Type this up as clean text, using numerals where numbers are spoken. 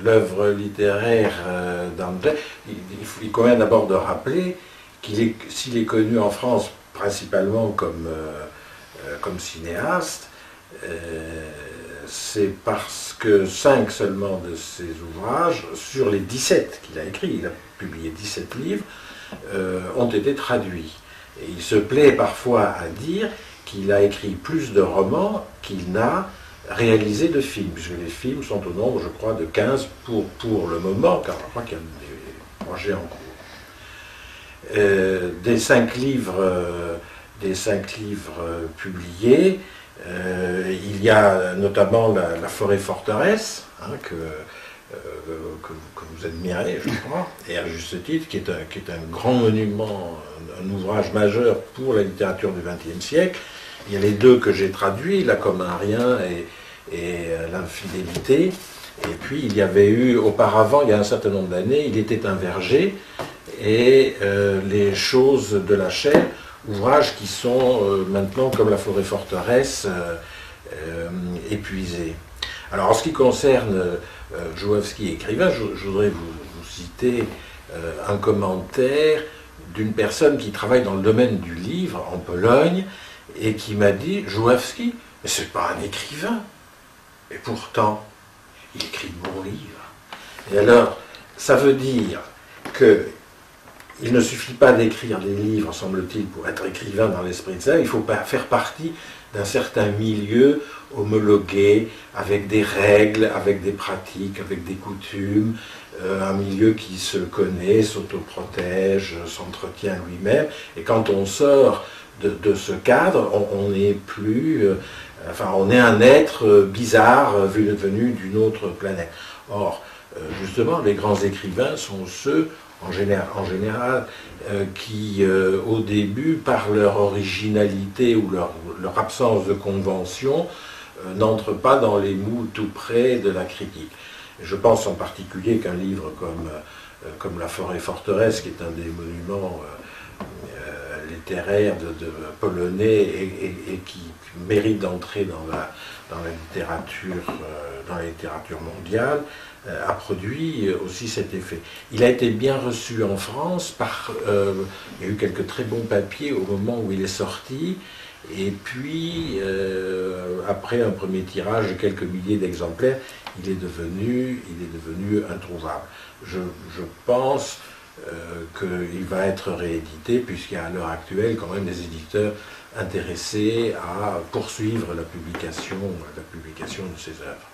L'œuvre littéraire d'Andrzej, il convient d'abord de rappeler s'il est connu en France principalement comme cinéaste, c'est parce que 5 seulement de ses ouvrages, sur les 17 qu'il a écrits, il a publié 17 livres, ont été traduits. Et il se plaît parfois à dire qu'il a écrit plus de romans qu'il n'a réalisé de films, puisque les films sont au nombre, je crois, de 15 pour le moment, car je crois qu'il y a des projets en cours. Des 5 livres publiés, il y a notamment La forêt forteresse, hein, que vous admirez, je crois, et à juste titre, qui est un grand monument, un ouvrage majeur pour la littérature du XXe siècle. Il y a les 2 que j'ai traduits, La comme un rien et L'infidélité. Et puis il y avait eu auparavant, il y a un certain nombre d'années, Il était un verger et Les choses de la chair, ouvrages qui sont maintenant, comme La forêt forteresse, épuisés. Alors en ce qui concerne Żuławski écrivain, je voudrais vous citer un commentaire d'une personne qui travaille dans le domaine du livre en Pologne et qui m'a dit: Żuławski, mais c'est pas un écrivain. Et pourtant, il écrit de bons livres. Et alors, ça veut dire qu'il ne suffit pas d'écrire des livres, semble-t-il, pour être écrivain dans l'esprit de ça, il faut faire partie d'un certain milieu homologué, avec des règles, avec des pratiques, avec des coutumes, un milieu qui se connaît, s'autoprotège, s'entretient lui-même. Et quand on sort de ce cadre, on n'est plus... Enfin, on est un être bizarre venu d'une autre planète. Or, justement, les grands écrivains sont ceux, en général, qui, au début, par leur originalité ou leur absence de convention, n'entrent pas dans les moules tout près de la critique. Je pense en particulier qu'un livre comme La forêt forteresse, qui est un des monuments littéraire de polonais et qui mérite d'entrer dans la littérature mondiale, a produit aussi cet effet. Il a été bien reçu en France, il y a eu quelques très bons papiers au moment où il est sorti, et puis après un premier tirage de quelques milliers d'exemplaires, il est devenu introuvable. Je pense qu'il va être réédité, puisqu'il y a à l'heure actuelle quand même des éditeurs intéressés à poursuivre la publication de ses œuvres.